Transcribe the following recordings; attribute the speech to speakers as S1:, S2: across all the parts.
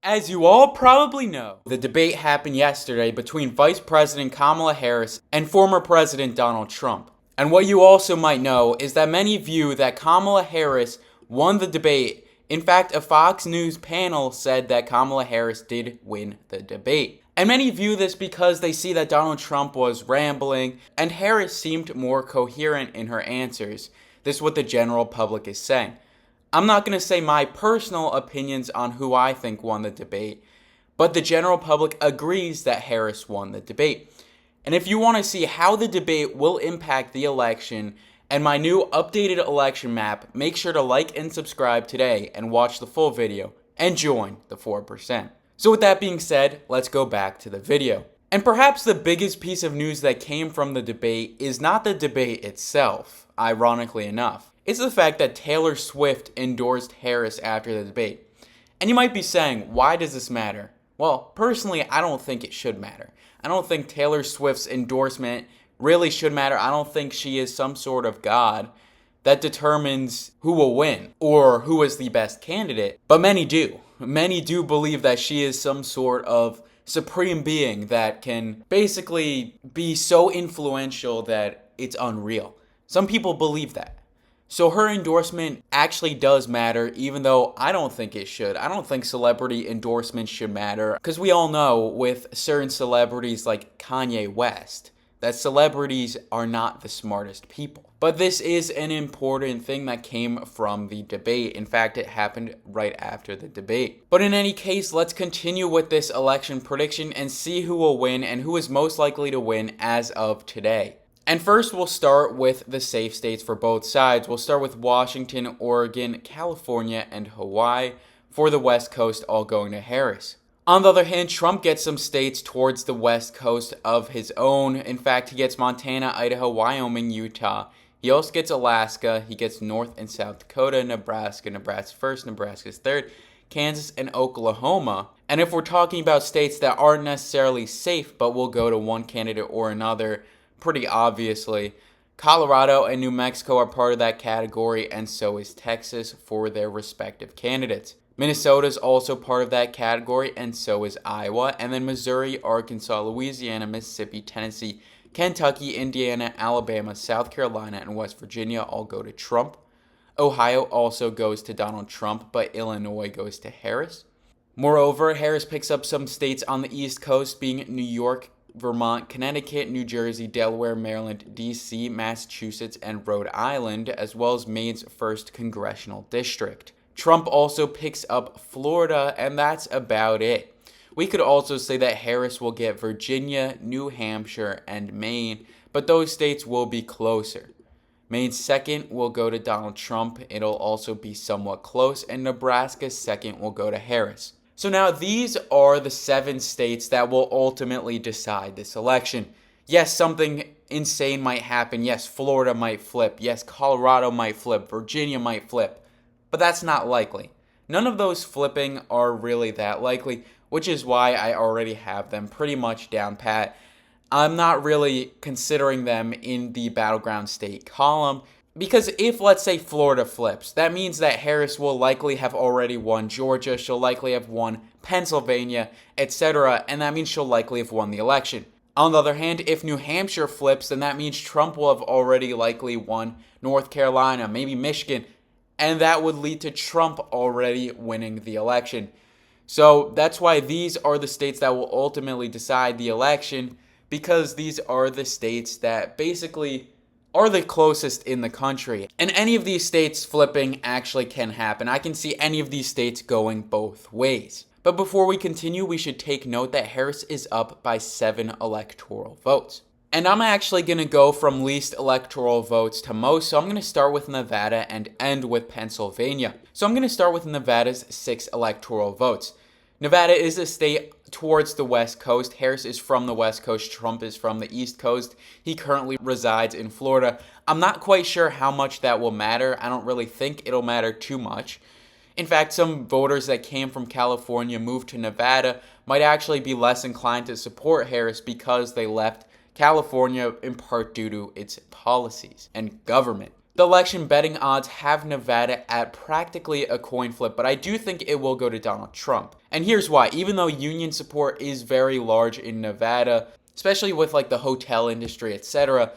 S1: As you all probably know, the debate happened yesterday between Vice-President Kamala Harris and former President Donald Trump. And what you also might know is that many view that Kamala Harris won the debate. In fact, a Fox News panel said that Kamala Harris did win the debate. And many view this because they see that Donald Trump was rambling and Harris seemed more coherent in her answers. This is what the general public is saying. I'm not going to say my personal opinions on who I think won the debate, but the general public agrees that Harris won the debate. And if you want to see how the debate will impact the election and my new updated election map, make sure to like and subscribe today and watch the full video and join the 4%. So with that being said, let's go back to the video. And perhaps the biggest piece of news that came from the debate is not the debate itself, ironically enough. It's the fact that Taylor Swift endorsed Harris after the debate. And you might be saying, why does this matter? Well, personally, I don't think it should matter. I don't think Taylor Swift's endorsement really should matter. I don't think she is some sort of god that determines who will win or who is the best candidate. But many do. Many do believe that she is some sort of supreme being that can basically be so influential that it's unreal. Some people believe that. So her endorsement actually does matter, even though I don't think it should. I don't think celebrity endorsements should matter, because we all know with certain celebrities like Kanye West, that celebrities are not the smartest people. But this is an important thing that came from the debate. In fact, it happened right after the debate. But in any case, let's continue with this election prediction and see who will win and who is most likely to win as of today. And first, we'll start with the safe states for both sides. We'll start with Washington, Oregon, California, and Hawaii for the West Coast, all going to Harris. On the other hand, Trump gets some states towards the West Coast of his own. In fact, he gets Montana, Idaho, Wyoming, Utah. He also gets Alaska. He gets North and South Dakota, Nebraska. Nebraska's first, Nebraska's third. Kansas and Oklahoma. And if we're talking about states that aren't necessarily safe but will go to one candidate or another, pretty obviously, Colorado and New Mexico are part of that category, and so is Texas for their respective candidates. Minnesota is also part of that category, and so is Iowa. And then Missouri, Arkansas, Louisiana, Mississippi, Tennessee, Kentucky, Indiana, Alabama, South Carolina, and West Virginia all go to Trump. Ohio also goes to Donald Trump, but Illinois goes to Harris. Moreover, Harris picks up some states on the East Coast, being New York, Vermont, Connecticut, New Jersey, Delaware, Maryland, D.C., Massachusetts, and Rhode Island, as well as Maine's 1st Congressional District. Trump also picks up Florida, and that's about it. We could also say that Harris will get Virginia, New Hampshire, and Maine, but those states will be closer. Maine's 2nd will go to Donald Trump. It'll also be somewhat close, and Nebraska's 2nd will go to Harris. So now these are the 7 states that will ultimately decide this election. Yes, something insane might happen. Yes, Florida might flip. Yes, Colorado might flip. Virginia might flip. But that's not likely. None of those flipping are really that likely, which is why I already have them pretty much down pat. I'm not really considering them in the battleground state column. Because if, let's say, Florida flips, that means that Harris will likely have already won Georgia, she'll likely have won Pennsylvania, etc., and that means she'll likely have won the election. On the other hand, if New Hampshire flips, then that means Trump will have already likely won North Carolina, maybe Michigan, and that would lead to Trump already winning the election. So that's why these are the states that will ultimately decide the election, because these are the states that basically are the closest in the country. And any of these states flipping actually can happen. I can see any of these states going both ways. But before we continue, we should take note that Harris is up by 7 electoral votes. And I'm actually going to go from least electoral votes to most, so I'm going to start with Nevada and end with Pennsylvania. So I'm going to start with Nevada's 6 electoral votes. Nevada is a state towards the West Coast. Harris is from the West Coast. Trump is from the East Coast. He currently resides in Florida. I'm not quite sure how much that will matter. I don't really think it'll matter too much. In fact, some voters that came from California moved to Nevada might actually be less inclined to support Harris because they left California in part due to its policies and government. the election betting odds have Nevada at practically a coin flip, but I do think it will go to Donald Trump. And here's why. Even though union support is very large in Nevada, especially with like the hotel industry, etc.,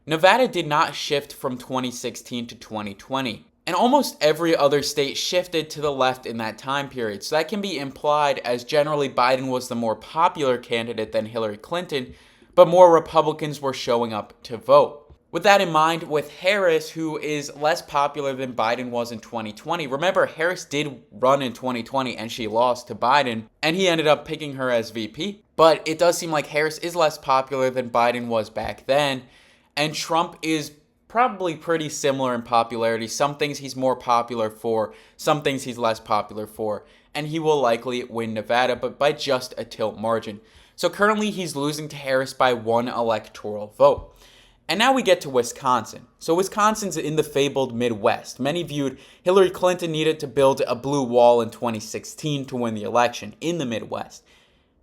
S1: Nevada did not shift from 2016 to 2020. And almost every other state shifted to the left in that time period. So that can be implied as generally Biden was the more popular candidate than Hillary Clinton, but more Republicans were showing up to vote. With that in mind, with Harris, who is less popular than Biden was in 2020, remember Harris did run in 2020 and she lost to Biden, and he ended up picking her as VP. But it does seem like Harris is less popular than Biden was back then, and Trump is probably pretty similar in popularity. Some things he's more popular for, some things he's less popular for, and he will likely win Nevada, but by just a tilt margin. So currently he's losing to Harris by 1 electoral vote. And now we get to Wisconsin. So Wisconsin's in the fabled Midwest. Many viewed Hillary Clinton needed to build a blue wall in 2016 to win the election in the Midwest.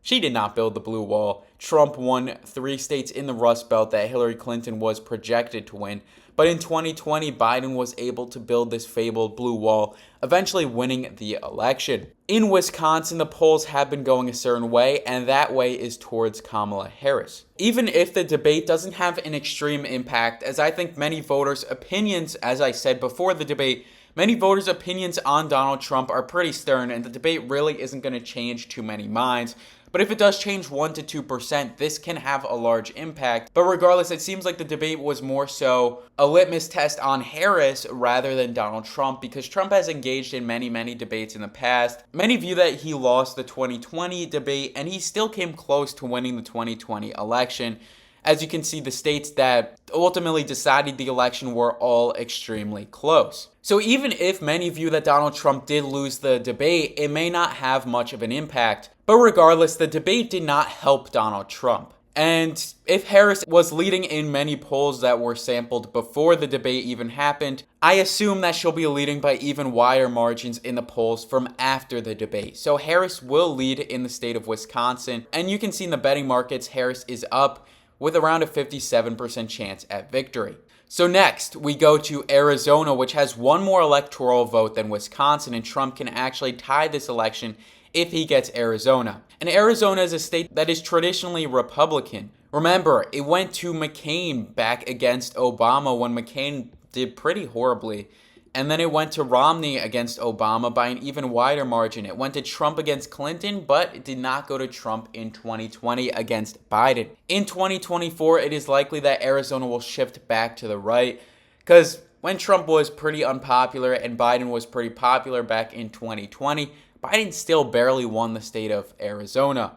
S1: She did not build the blue wall. Trump won 3 states in the Rust Belt that Hillary Clinton was projected to win. But in 2020, Biden was able to build this fabled blue wall, eventually winning the election. In Wisconsin, the polls have been going a certain way, and that way is towards Kamala Harris. Even if the debate doesn't have an extreme impact, as I think many voters' opinions, as I said before the debate, many voters' opinions on Donald Trump are pretty stern, and the debate really isn't going to change too many minds. But if it does change 1 to 2%, this can have a large impact. But regardless, it seems like the debate was more so a litmus test on Harris rather than Donald Trump, because Trump has engaged in many debates in the past. Many view that he lost the 2020 debate, and he still came close to winning the 2020 election. As you can see, the states that ultimately decided the election were all extremely close. So even if many view that Donald Trump did lose the debate, it may not have much of an impact. But regardless, the debate did not help Donald Trump. And if Harris was leading in many polls that were sampled before the debate even happened, I assume that she'll be leading by even wider margins in the polls from after the debate. So Harris will lead in the state of Wisconsin. And you can see in the betting markets, Harris is up with around a 57% chance at victory. So next, we go to Arizona, which has 1 more electoral vote than Wisconsin, and Trump can actually tie this election if he gets Arizona. And Arizona is a state that is traditionally Republican. Remember, it went to McCain back against Obama when McCain did pretty horribly. And then it went to Romney against Obama by an even wider margin. It went to Trump against Clinton, but it did not go to Trump in 2020 against Biden. In 2024, it is likely that Arizona will shift back to the right, because when Trump was pretty unpopular and Biden was pretty popular back in 2020, Biden still barely won the state of Arizona.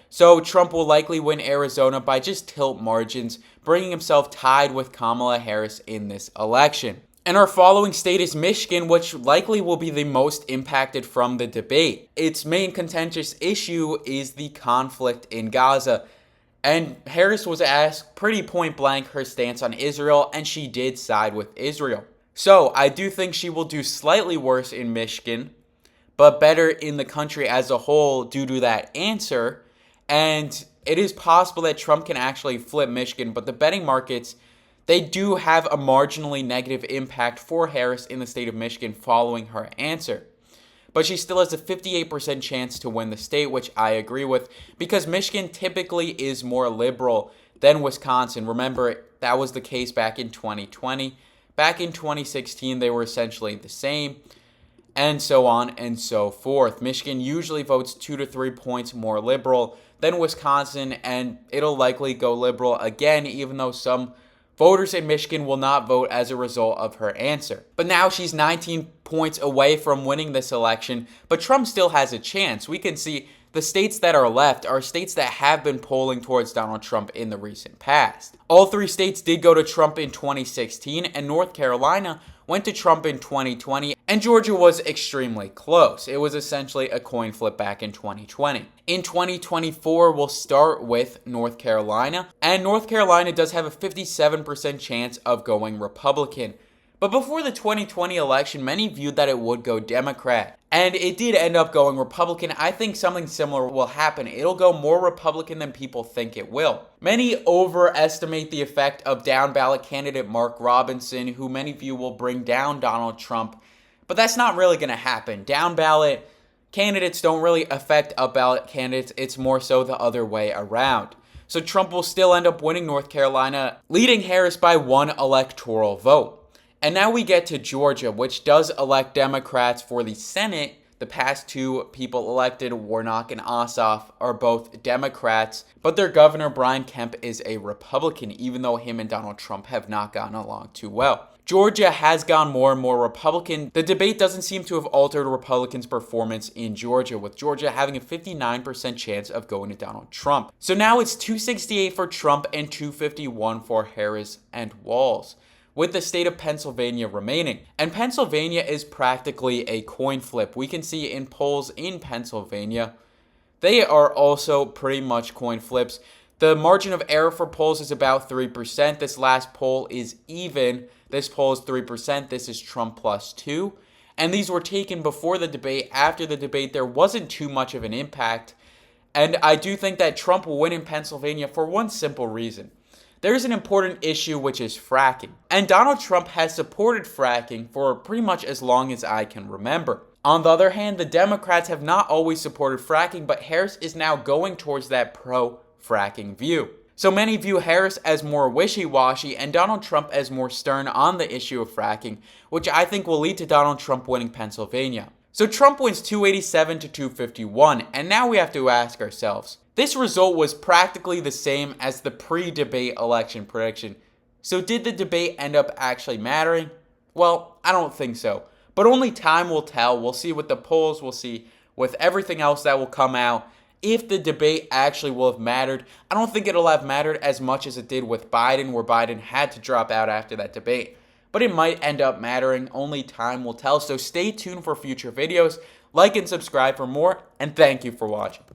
S1: So Trump will likely win Arizona by just tilt margins, bringing himself tied with Kamala Harris in this election. And our following state is Michigan, which likely will be the most impacted from the debate. Its main contentious issue is the conflict in Gaza. And Harris was asked pretty point blank her stance on Israel, and she did side with Israel. So I do think she will do slightly worse in Michigan, but better in the country as a whole due to that answer. And it is possible that Trump can actually flip Michigan, but the betting markets, they do have a marginally negative impact for Harris in the state of Michigan following her answer. But she still has a 58% chance to win the state, which I agree with, because Michigan typically is more liberal than Wisconsin. Remember, that was the case back in 2020. Back in 2016, they were essentially the same, and so on and so forth. Michigan usually votes 2 to 3 points more liberal than Wisconsin, and it'll likely go liberal again, even though some voters in Michigan will not vote as a result of her answer. But now she's 19 points away from winning this election, but Trump still has a chance. We can see the states that are left are states that have been polling towards Donald Trump in the recent past. All 3 states did go to Trump in 2016, and North Carolina went to Trump in 2020, and Georgia was extremely close. It was essentially a coin flip back in 2020. In 2024, we'll start with North Carolina, and North Carolina does have a 57% chance of going Republican. But before the 2020 election, many viewed that it would go Democrat. And it did end up going Republican. I think something similar will happen. It'll go more Republican than people think it will. Many overestimate the effect of down ballot candidate Mark Robinson, who many view will bring down Donald Trump. But that's not really going to happen. Down ballot candidates don't really affect up ballot candidates. It's more so the other way around. So Trump will still end up winning North Carolina, leading Harris by 1 electoral vote. And now we get to Georgia, which does elect Democrats for the Senate. The past 2 people elected, Warnock and Ossoff, are both Democrats, but their governor, Brian Kemp, is a Republican, even though him and Donald Trump have not gotten along too well. Georgia has gone more and more Republican. The debate doesn't seem to have altered Republicans' performance in Georgia, with Georgia having a 59% chance of going to Donald Trump. So now it's 268 for Trump and 251 for Harris and Walz, with the state of Pennsylvania remaining. And Pennsylvania is practically a coin flip. We can see in polls in Pennsylvania, they are also pretty much coin flips. The margin of error for polls is about 3%. This last poll is even. This poll is 3%. This is Trump plus 2. And these were taken before the debate. After the debate, there wasn't too much of an impact. And I do think that Trump will win in Pennsylvania for one simple reason. There's an important issue, which is fracking. And Donald Trump has supported fracking for pretty much as long as I can remember. On the other hand, the Democrats have not always supported fracking, but Harris is now going towards that pro-fracking view. So many view Harris as more wishy-washy and Donald Trump as more stern on the issue of fracking, which I think will lead to Donald Trump winning Pennsylvania. So Trump wins 287 to 251, and now we have to ask ourselves, this result was practically the same as the pre-debate election prediction. So did the debate end up actually mattering? Well, I don't think so. But only time will tell. We'll see with the polls, we'll see with everything else that will come out if the debate actually will have mattered. I don't think it'll have mattered as much as it did with Biden, where Biden had to drop out after that debate. But it might end up mattering. Only time will tell. So stay tuned for future videos. Like and subscribe for more, and thank you for watching.